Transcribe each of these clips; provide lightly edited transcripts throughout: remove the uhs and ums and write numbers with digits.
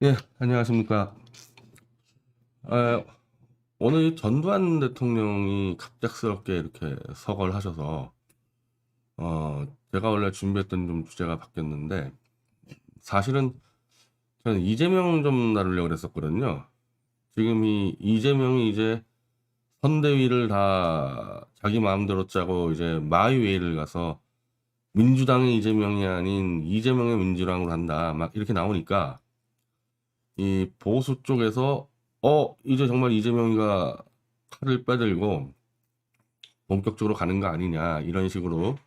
예, 안녕하십니까. 아, 오늘 전두환 대통령이 갑작스럽게 이렇게 서거를 하셔서, 제가 원래 준비했던 좀 주제가 바뀌었는데, 사실은 저는 이재명 좀 다루려고 그랬었거든요. 지금 이 이재명이 이제 선대위를 다 자기 마음대로 짜고 이제 마이웨이를 가서 민주당의 이재명이 아닌 이재명의 민주당으로 한다. 막 이렇게 나오니까, 이 보수 쪽에서 이제 정말 이재명이가 칼을 빼들고 본격적으로 가는 거 아니냐 이런 식으로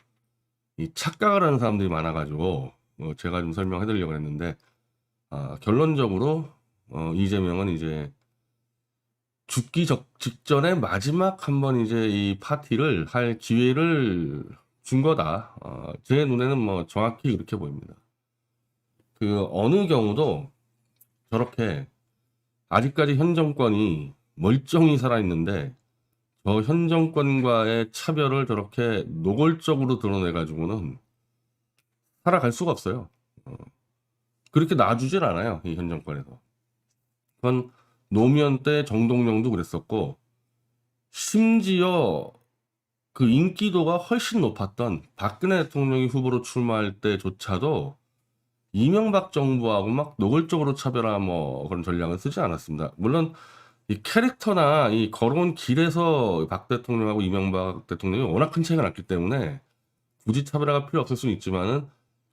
이 착각을 하는 사람들이 많아가지고 제가 좀 설명해 드리려고 했는데, 결론적으로 이재명은 이제 죽기 직전에 마지막 한번 이제 이 파티를 할 기회를 준 거다. 제 눈에는 뭐 정확히 그렇게 보입니다. 그 어느 경우도 저렇게 아직까지 현 정권이 멀쩡히 살아있는데 저 현 정권과의 차별을 저렇게 노골적으로 드러내가지고는 살아갈 수가 없어요. 어, 그렇게 놔주질 않아요, 이 현 정권에서. 그건 노무현 때 정동영도 그랬었고, 심지어 그 인기도가 훨씬 높았던 박근혜 대통령이 후보로 출마할 때조차도 이명박 정부하고 막 노골적으로 차별화 뭐 그런 전략을 쓰지 않았습니다. 물론 이 캐릭터나 이 걸어온 길에서 박 대통령하고 이명박 대통령이 워낙 큰 차이가 났기 때문에 굳이 차별화가 필요 없을 수는 있지만은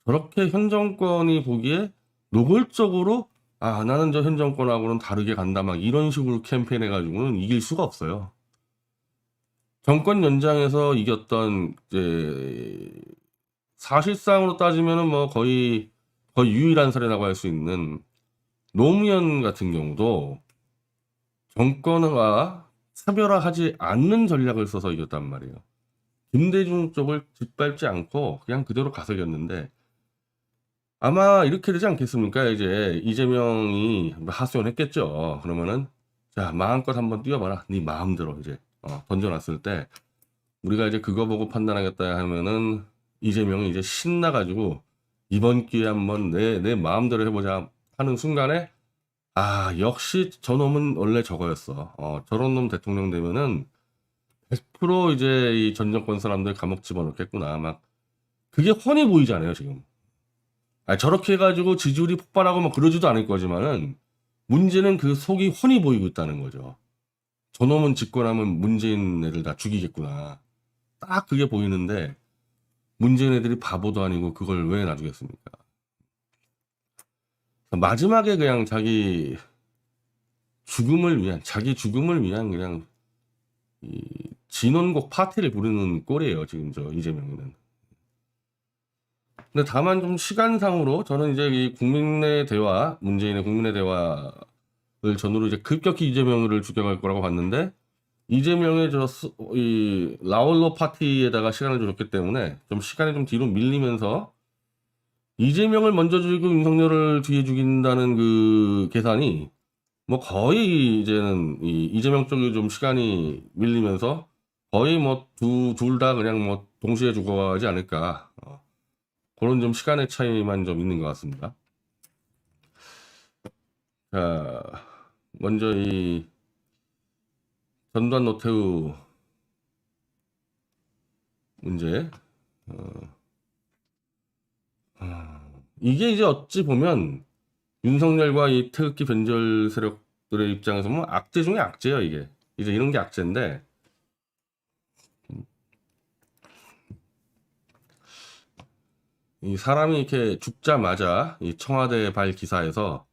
저렇게 현 정권이 보기에 노골적으로 나는 저 현 정권하고는 다르게 간다 막 이런 식으로 캠페인 해가지고는 이길 수가 없어요. 정권 연장에서 이겼던 이제 사실상으로 따지면은 뭐 거의 유일한 사례라고 할 수 있는 노무현 같은 경우도 정권과 차별화하지 않는 전략을 써서 이겼단 말이에요. 김대중 쪽을 짓밟지 않고 그냥 그대로 가서겼는데 아마 이렇게 되지 않겠습니까? 이제 이재명이 하소연했겠죠. 그러면은 자 마음껏 한번 뛰어봐라. 네 마음대로 이제 던져놨을 때 우리가 이제 그거 보고 판단하겠다 하면은 이재명이 이제 신나가지고 이번 기회에 한번 내 마음대로 해보자 하는 순간에 역시 저놈은 원래 저거였어. 저런 놈 대통령 되면은 100% 이제 이 전 정권 사람들 감옥 집어넣겠구나. 막 그게 훤히 보이잖아요, 지금. 저렇게 해가지고 지지율이 폭발하고 막 그러지도 않을 거지만은 문제는 그 속이 훤히 보이고 있다는 거죠. 저놈은 집권하면 문재인 애들 다 죽이겠구나. 딱 그게 보이는데 문재인 애들이 바보도 아니고 그걸 왜 놔주겠습니까? 마지막에 그냥 자기 죽음을 위한 그냥 이 진원곡 파티를 부르는 꼴이에요, 지금 저 이재명이는. 근데 다만 좀 시간상으로 저는 이제 이 국민의 대화, 문재인의 국민의 대화를 전후로 이제 급격히 이재명을 죽여갈 거라고 봤는데 이재명의 이 라울로 파티에다가 시간을 줬기 때문에 좀 시간이 좀 뒤로 밀리면서 이재명을 먼저 죽이고 윤석열을 뒤에 죽인다는 그 계산이 뭐 거의 이제는 이 이재명 쪽이 좀 시간이 밀리면서 거의 뭐 둘 다 그냥 뭐 동시에 죽어가지 않을까. 그런 좀 시간의 차이만 좀 있는 것 같습니다. 자, 먼저 이 전두환 노태우 문제. 이게 이제 어찌 보면 윤석열과 이 태극기 변절 세력들의 입장에서 뭐 악재 중에 악재예요, 이게. 이제 이런 게 악재인데 이 사람이 이렇게 죽자마자 이 청와대 발 기사에서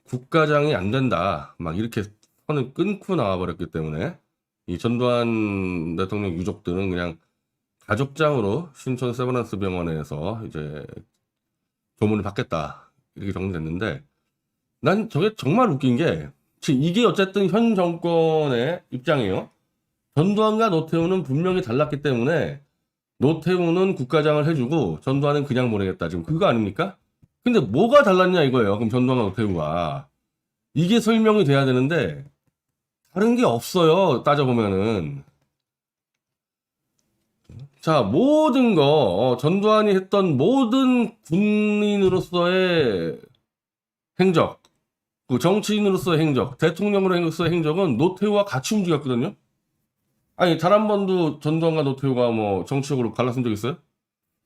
국가장이 안 된다. 막 이렇게 선을 끊고 나와버렸기 때문에 이 전두환 대통령 유족들은 그냥 가족장으로 신촌 세브란스 병원에서 이제 조문을 받겠다. 이렇게 정리됐는데 난 저게 정말 웃긴 게 지금 이게 어쨌든 현 정권의 입장이에요. 전두환과 노태우는 분명히 달랐기 때문에 노태우는 국가장을 해주고 전두환은 그냥 보내겠다. 지금 그거 아닙니까? 근데 뭐가 달랐냐 이거예요. 그럼 전두환과 노태우가. 이게 설명이 돼야 되는데 다른 게 없어요. 따져보면은. 자, 모든 거 전두환이 했던 모든 군인으로서의 행적 그 정치인으로서의 행적, 대통령으로서의 행적은 노태우와 같이 움직였거든요. 아니 단 한 번도 전두환과 노태우가 뭐 정치적으로 갈라쓴 적 있어요?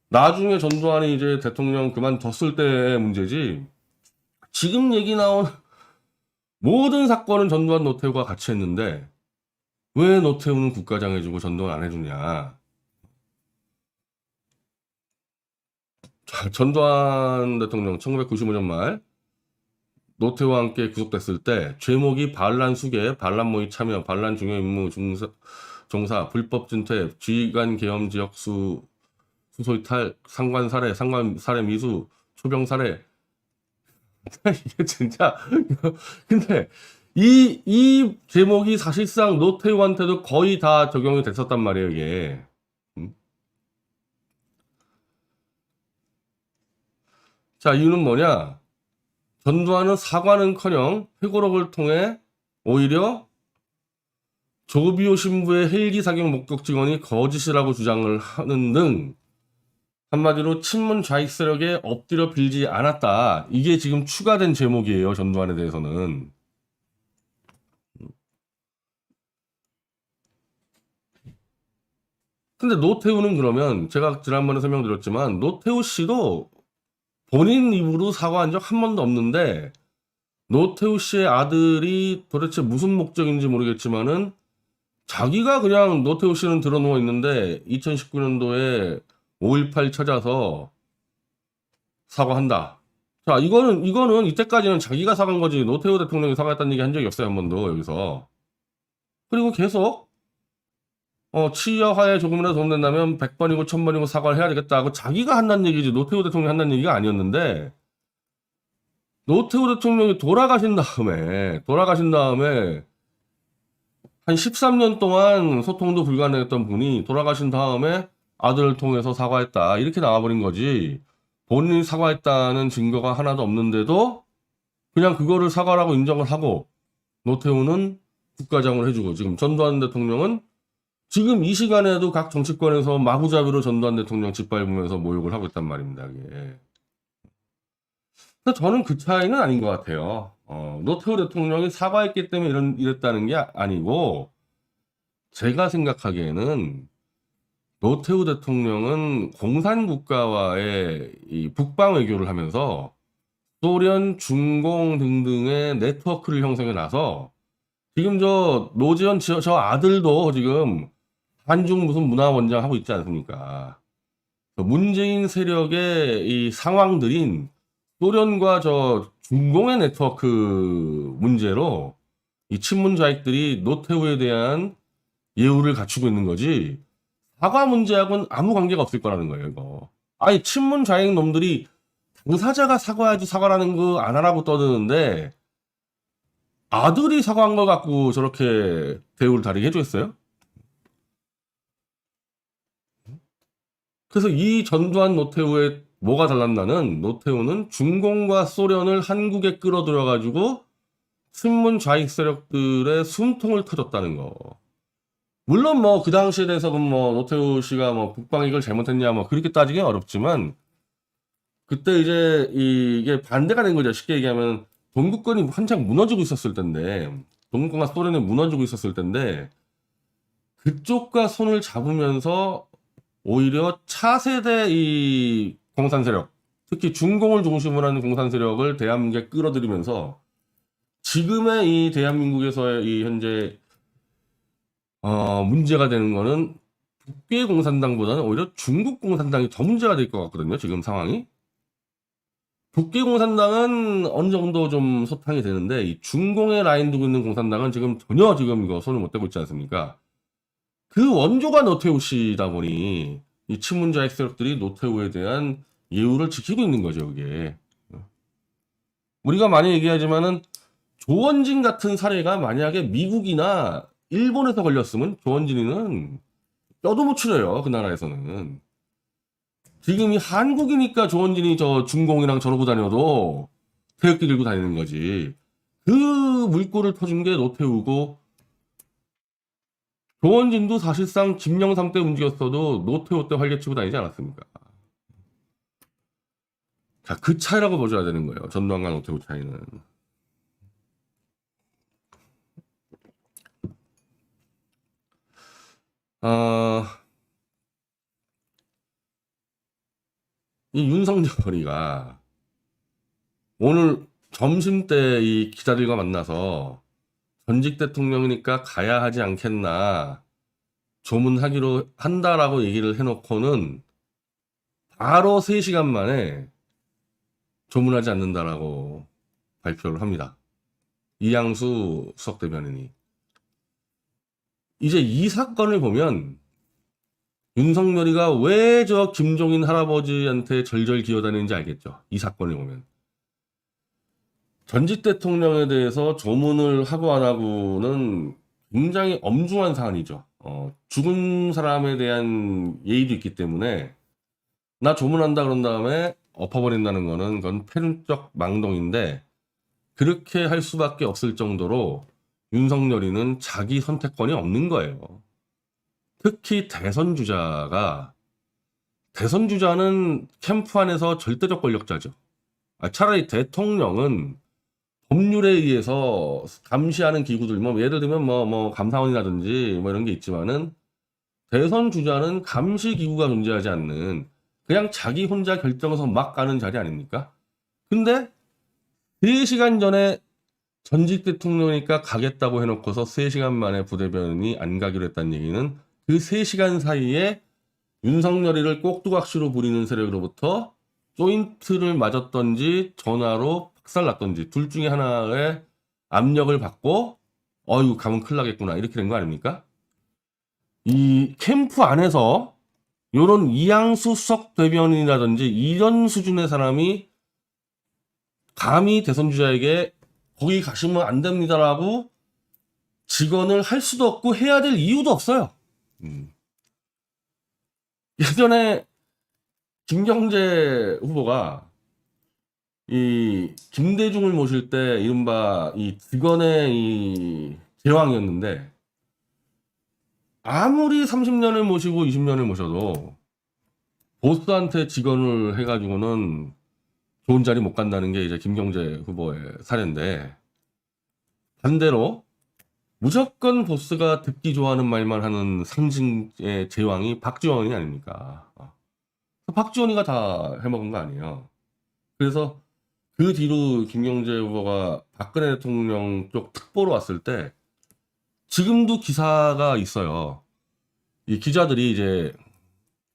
나중에 전두환이 이제 대통령 그만뒀을 때의 문제지. 지금 얘기 나온 모든 사건은 전두환 노태우가 같이 했는데 왜 노태우는 국가장 해주고 전두환 안 해주냐. 자, 전두환 대통령 1995년 말 노태우와 함께 구속됐을 때 죄목이 반란 수계, 반란 모의 참여, 반란 중요 임무 종사, 불법 진퇴, 지휘관 계엄 지역 수소 이탈, 상관 살해 미수, 초병 살해. 이게 진짜 근데 이 제목이 사실상 노태우한테도 거의 다 적용이 됐었단 말이에요, 이게. 자, 이유는 뭐냐? 전두환은 사과는커녕 회고록을 통해 오히려 조비오 신부의 헬기 사격 목격 증언이 거짓이라고 주장을 하는 등 한마디로 친문 좌익 세력에 엎드려 빌지 않았다. 이게 지금 추가된 제목이에요. 전두환에 대해서는. 근데 노태우는 그러면 제가 지난번에 설명드렸지만 노태우 씨도 본인 입으로 사과한 적 한 번도 없는데 노태우 씨의 아들이 도대체 무슨 목적인지 모르겠지만은 자기가 그냥 노태우 씨는 드러누워 있는데 2019년도에 5.18 찾아서 사과한다. 자, 이거는 이때까지는 자기가 사과한 거지 노태우 대통령이 사과했다는 얘기 한 적이 없어요, 한 번도 여기서. 그리고 계속 치유와 화해에 조금이라도 도움된다면 100번이고 1000번이고 사과를 해야 되겠다 하고 자기가 한다는 얘기지 노태우 대통령이 한다는 얘기가 아니었는데 노태우 대통령이 돌아가신 다음에 한 13년 동안 소통도 불가능했던 분이 돌아가신 다음에 아들을 통해서 사과했다. 이렇게 나와버린 거지. 본인이 사과했다는 증거가 하나도 없는데도 그냥 그거를 사과라고 인정을 하고 노태우는 국가장을 해주고 지금 전두환 대통령은 지금 이 시간에도 각 정치권에서 마구잡이로 전두환 대통령 짓밟으면서 모욕을 하고 있단 말입니다. 이게. 근데 저는 그 차이는 아닌 것 같아요. 노태우 대통령이 사과했기 때문에 이랬다는 게 아니고 제가 생각하기에는 노태우 대통령은 공산국가와의 이 북방 외교를 하면서 소련, 중공 등등의 네트워크를 형성해 놔서 지금 저 노지현 저 아들도 지금 한중 무슨 문화원장 하고 있지 않습니까? 문재인 세력의 이 상황들인 소련과 저 중공의 네트워크 문제로 이 친문 좌익들이 노태우에 대한 예우를 갖추고 있는 거지 사과 문제하고는 아무 관계가 없을 거라는 거예요, 이거. 아니, 친문 좌익 놈들이 당사자가 사과해도 사과라는 거 안 하라고 떠드는데 아들이 사과한 걸 갖고 저렇게 대우를 다르게 해주겠어요? 그래서 이 전두환 노태우의 뭐가 달랐나는 노태우는 중공과 소련을 한국에 끌어들여가지고 친문 좌익 세력들의 숨통을 터졌다는 거. 물론 뭐 그 당시에 대해서는 뭐 노태우 씨가 뭐 북방 이걸 잘못했냐 뭐 그렇게 따지기 어렵지만 그때 이제 이게 반대가 된 거죠. 쉽게 얘기하면 동구권이 한창 무너지고 있었을 텐데 동구권과 소련이 무너지고 있었을 텐데 그쪽과 손을 잡으면서 오히려 차세대 이 공산 세력 특히 중공을 중심으로 하는 공산 세력을 대한민국에 끌어들이면서 지금의 이 대한민국에서의 이 현재 문제가 되는 거는 북괴 공산당보다는 오히려 중국 공산당이 더 문제가 될 것 같거든요. 지금 상황이. 북괴 공산당은 어느 정도 좀 소탕이 되는데 이 중공의 라인 두고 있는 공산당은 지금 전혀 지금 이거 손을 못 대고 있지 않습니까? 그 원조가 노태우 씨다 보니 이 친문좌익 세력들이 노태우에 대한 예우를 지키고 있는 거죠, 그게. 우리가 많이 얘기하지만은 조원진 같은 사례가 만약에 미국이나 일본에서 걸렸으면 조원진이는 뼈도 못 추려요, 그 나라에서는. 지금 이 한국이니까 조원진이 저 중공이랑 저러고 다녀도 태극기 들고 다니는 거지. 그 물꼬를 터준 게 노태우고 조원진도 사실상 김영삼 때 움직였어도 노태우 때 활개치고 다니지 않았습니까? 자, 그 차이라고 보셔야 되는 거예요. 전두환과 노태우 차이는. 어, 이 윤석열이가 오늘 점심 때 이 기자들과 만나서 전직 대통령이니까 가야 하지 않겠나 조문하기로 한다라고 얘기를 해놓고는 바로 3시간 만에 조문하지 않는다라고 발표를 합니다. 이양수 수석 대변인이. 이제 이 사건을 보면 윤석열이가 왜 저 김종인 할아버지한테 절절 기어다니는지 알겠죠. 이 사건을 보면. 전직 대통령에 대해서 조문을 하고 안 하고는 굉장히 엄중한 사안이죠. 죽은 사람에 대한 예의도 있기 때문에 나 조문한다 그런 다음에 엎어버린다는 거는 그건 패륜적 망동인데 그렇게 할 수밖에 없을 정도로 윤석열이는 자기 선택권이 없는 거예요. 특히 대선주자는 캠프 안에서 절대적 권력자죠. 차라리 대통령은 법률에 의해서 감시하는 기구들, 뭐 예를 들면 뭐 감사원이라든지 뭐 이런 게 있지만은 대선 주자는 감시 기구가 존재하지 않는 그냥 자기 혼자 결정해서 막 가는 자리 아닙니까? 근데 3시간 전에 전직 대통령이니까 가겠다고 해놓고서 3시간 만에 부대변인이 안 가기로 했다는 얘기는 그 3시간 사이에 윤석열이를 꼭두각시로 부리는 세력으로부터 조인트를 맞았던지 전화로 박살났던지 둘 중에 하나의 압력을 받고 어휴 가면 큰일 나겠구나 이렇게 된 거 아닙니까? 이 캠프 안에서 요런 이양수 수석 대변인이라든지 이런 수준의 사람이 감히 대선 주자에게 거기 가시면 안 됩니다라고 직언을 할 수도 없고 해야 될 이유도 없어요. 예전에 김경재 후보가 이 김대중을 모실 때 이른바 이 직언의 이 제왕이었는데 아무리 30년을 모시고 20년을 모셔도 보스한테 직언을 해가지고는 좋은 자리 못 간다는 게 이제 김경재 후보의 사례인데 반대로 무조건 보스가 듣기 좋아하는 말만 하는 상징의 제왕이 박지원이 아닙니까? 박지원이가 다 해먹은 거 아니에요. 그래서 그 뒤로 김경재 후보가 박근혜 대통령 쪽 특보로 왔을 때 지금도 기사가 있어요. 이 기자들이 이제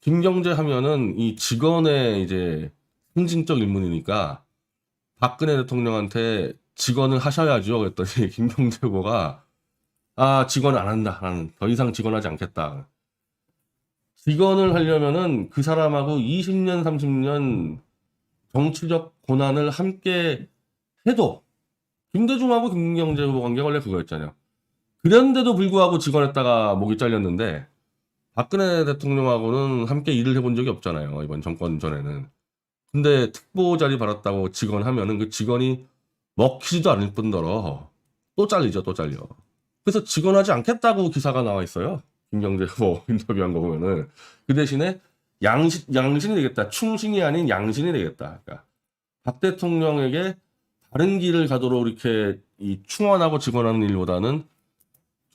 김경재 하면은 이 직원의 이제 상징적 인물이니까 박근혜 대통령한테 직언을 하셔야죠. 그랬더니 김경재 후보가 직언 안 한다. 나는 더 이상 직언하지 않겠다. 직언을 하려면은 그 사람하고 20년, 30년 정치적 고난을 함께 해도 김대중하고 김경재 후보 관계가 원래 그거였잖아요. 그런데도 불구하고 직언했다가 목이 잘렸는데 박근혜 대통령하고는 함께 일을 해본 적이 없잖아요. 이번 정권 전에는. 근데 특보 자리 받았다고 직언하면은 그 직언이 먹히지도 않을 뿐더러 또 잘리죠, 또 잘려. 그래서 직언하지 않겠다고 기사가 나와 있어요. 김경재 후보 인터뷰한 거 보면은. 그 대신에 양신이 되겠다. 충신이 아닌 양신이 되겠다. 그러니까 박 대통령에게 다른 길을 가도록 이렇게 이 충원하고 직언하는 일보다는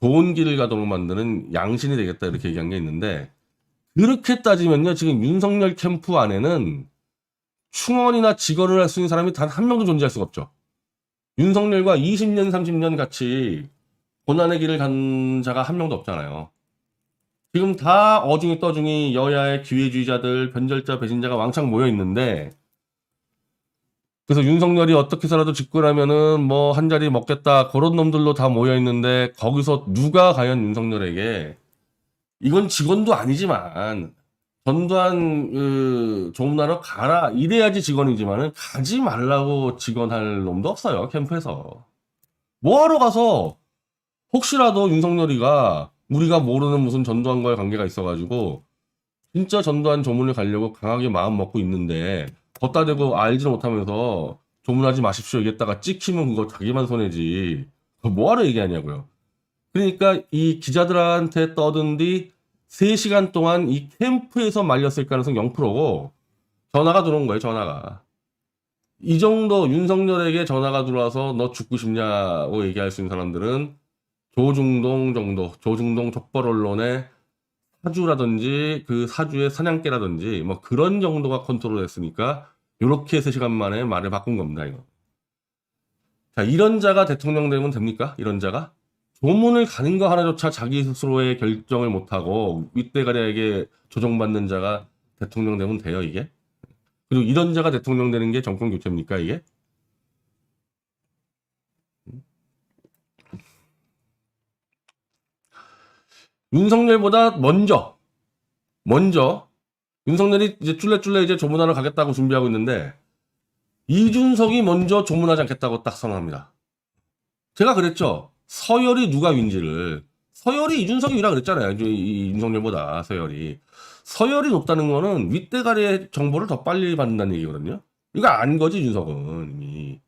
좋은 길을 가도록 만드는 양신이 되겠다 이렇게 얘기한 게 있는데 그렇게 따지면요 지금 윤석열 캠프 안에는 충원이나 직언을 할 수 있는 사람이 단 한 명도 존재할 수가 없죠. 윤석열과 20년 30년 같이 고난의 길을 간 자가 한 명도 없잖아요. 지금 다 어중이 떠중이 여야의 기회주의자들 변절자 배신자가 왕창 모여 있는데 그래서 윤석열이 어떻게 해서라도 집권하면은 뭐 한 자리 먹겠다 그런 놈들로 다 모여 있는데 거기서 누가 과연 윤석열에게 이건 직원도 아니지만 전두환 조문하러 가라 이래야지 직원이지만은 가지 말라고 직원할 놈도 없어요 캠프에서. 뭐하러 가서 혹시라도 윤석열이가 우리가 모르는 무슨 전두환과의 관계가 있어가지고 진짜 전두환 조문을 가려고 강하게 마음 먹고 있는데 걷다 대고 알지도 못하면서 조문하지 마십시오 이랬다가 찍히면 그거 자기만 손해지. 뭐하러 얘기하냐고요. 그러니까 이 기자들한테 떠든 뒤 3시간 동안 이 캠프에서 말렸을 가능성 0%고 전화가 들어온 거예요. 전화가. 이 정도 윤석열에게 전화가 들어와서 너 죽고 싶냐고 얘기할 수 있는 사람들은 조중동 정도, 조중동 족벌 언론의 사주라든지 그 사주의 사냥개라든지 뭐 그런 정도가 컨트롤 됐으니까 요렇게 3시간 만에 말을 바꾼 겁니다, 이거. 자, 이런 자가 대통령 되면 됩니까? 이런 자가? 조문을 가는 거 하나조차 자기 스스로의 결정을 못하고 윗대가리에게 조정받는 자가 대통령 되면 돼요, 이게? 그리고 이런 자가 대통령 되는 게 정권 교체입니까, 이게? 윤석열보다 먼저 윤석열이 이제 쫄래쫄래 이제 조문하러 가겠다고 준비하고 있는데 이준석이 먼저 조문하지 않겠다고 딱 선언합니다. 제가 그랬죠. 서열이 누가 윈지를. 서열이 이준석이 위라 그랬잖아요. 이 윤석열보다 서열이. 서열이 높다는 거는 윗대가리의 정보를 더 빨리 받는다는 얘기거든요. 이거 안 거지, 이준석은 이미.